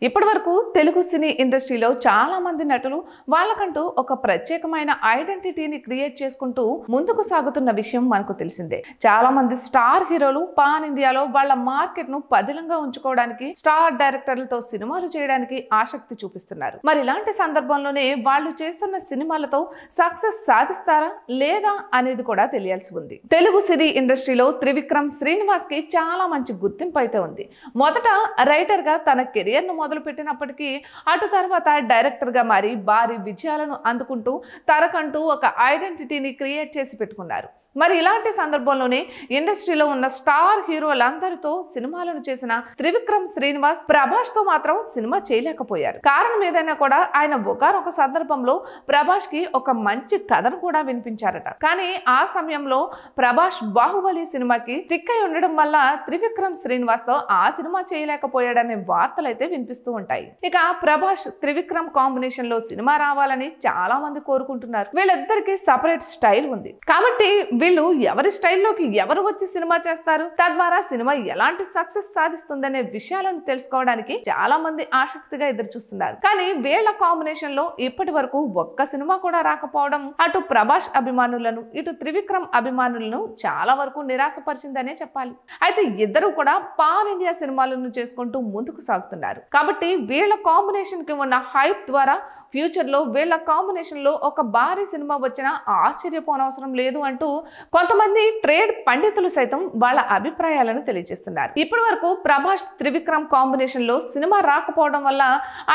ఇప్పటివరకు తెలుగు సినీ ఇండస్ట్రీలో చాలా మంది నటులు వాళ్ళకంటూ ఒక ప్రత్యేకమైన ఐడెంటిటీని క్రియేట్ చేసుకుంటూ ముందుకు సాగుతున్న విషయం మనకు తెలిసిందే. చాలా మంది స్టార్ హీరోలు పాన్ ఇండియాలో వాళ్ళ మార్కెట్ ను పదిలంగా ఉంచుకోవడానికి స్టార్ డైరెక్టర్లతో సినిమాలు చేయడానికి ఆసక్తి చూపిస్తున్నారు. మరి ఇలాంటి సందర్భంలోనే వాళ్ళు చేస్తున్న సినిమాలతో సక్సెస్ సాధిస్తారా లేదా అనేది కూడా తెలియాల్సి ఉంది. తెలుగు సినీ ఇండస్ట్రీలో త్రివిక్రమ్ శ్రీనివాస్ కి చాలా మంచి గుర్తింపు అయితే ఉంది. మొదట రైటర్ గా తన కెరియర్ ను మొదలు పెట్టినప్పటికీ అటు తర్వాత డైరెక్టర్ గా మారి భారీ విజయాలను అందుకుంటూ తనకంటూ ఒక ఐడెంటిటీని క్రియేట్ చేసి పెట్టుకున్నారు. మరి ఇలాంటి సందర్భంలోనే ఇండస్ట్రీలో ఉన్న స్టార్ హీరోలందరితో సినిమాలను చేసిన త్రివిక్రమ్ శ్రీనివాస్ ప్రభాస్ తో మాత్రం సినిమా చేయలేకపోయారు. కారణం ఏదైనా కూడా ఆయన ఒకనొక సందర్భంలో ప్రభాస్ కి ఒక మంచి కథను కూడా వినిపించారట. కానీ ఆ సమయంలో ప్రభాస్ బాహుబలి సినిమాకి స్టిక్ అయి ఉండడం వల్ల త్రివిక్రమ్ శ్రీనివాస్ తో ఆ సినిమా చేయలేకపోయాడనే వార్తలు అయితే వినిపిస్తూ ఉంటాయి. ఇక ప్రభాస్ త్రివిక్రమ్ కాంబినేషన్ లో సినిమా రావాలని చాలా మంది కోరుకుంటున్నారు. వీళ్ళిద్దరికి సపరేట్ స్టైల్ ఉంది కాబట్టి వీళ్ళు ఎవరి స్టైల్లోకి ఎవరు వచ్చి సినిమా చేస్తారు, తద్వారా సినిమా ఎలాంటి సక్సెస్ సాధిస్తుందనే విషయాలను తెలుసుకోవడానికి చాలా మంది ఆసక్తిగా ఎదురు చూస్తున్నారు. కానీ వీళ్ళ కాంబినేషన్ లో ఇప్పటి వరకు ఒక్క సినిమా కూడా రాకపోవడం అటు ప్రభాస్ అభిమానులను ఇటు త్రివిక్రమ్ అభిమానులను చాలా వరకు నిరాశపరిచిందనే చెప్పాలి. అయితే ఇద్దరు కూడా పాన్ ఇండియా సినిమాలను చేసుకుంటూ ముందుకు సాగుతున్నారు. కాబట్టి వీళ్ళ కాంబినేషన్ కి ఉన్న హైప్ ద్వారా ఫ్యూచర్ లో వీళ్ళ కాంబినేషన్ లో ఒక భారీ సినిమా వచ్చినా ఆశ్చర్యపోనవసరం లేదు అంటూ కొంతమంది ట్రేడ్ పండితులు సైతం వాళ్ళ అభిప్రాయాలను తెలియజేస్తున్నారు. ఇప్పటి వరకు ప్రభాస్ త్రివిక్రమ్ కాంబినేషన్ లో సినిమా రాకపోవడం వల్ల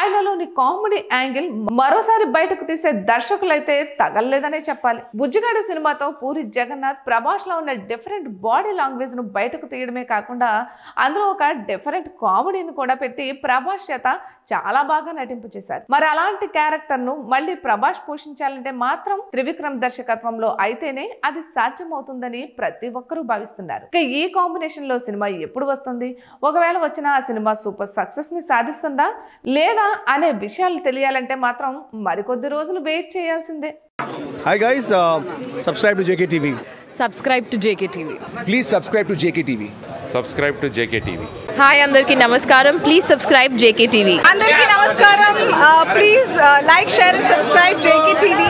ఆయనలోని కామెడీ యాంగిల్ మరోసారి బయటకు తీసే దర్శకులైతే తగలలేదనే చెప్పాలి. బుజ్జిగాడు సినిమాతో పూరి జగన్నాథ్ ప్రభాస్ లో ఉన్న డిఫరెంట్ బాడీ లాంగ్వేజ్ ను బయటకు తీయడమే కాకుండా అందులో ఒక డిఫరెంట్ కామెడీని కూడా పెట్టి ప్రభాస్ చేత చాలా బాగా నటింపు చేశారు. మరి అలాంటి క్యారెక్టర్ ను మళ్ళీ ప్రభాస్ పోషించాలంటే మాత్రం త్రివిక్రమ్ దర్శకత్వంలో అయితేనే అది సాధ్యమవుతుందని ప్రతి ఒక్కరూ భావిస్తున్నారు. ఇక ఈ కాంబినేషన్ లో సినిమా ఎప్పుడు వస్తుంది, ఒకవేళ వచ్చిన ఆ సినిమా సూపర్ సక్సెస్ ని సాధిస్తుందా లేదా అనే విషయాలు తెలియాలంటే మాత్రం మరికొద్ది రోజులు వెయిట్ చేయాల్సిందే. Hi guys, subscribe to JKTV. Subscribe to JKTV. Please subscribe to JKTV. Subscribe to JKTV. Hi andarki namaskaram. Please subscribe JKTV. Andarki namaskaram. Please like, share and subscribe JKTV.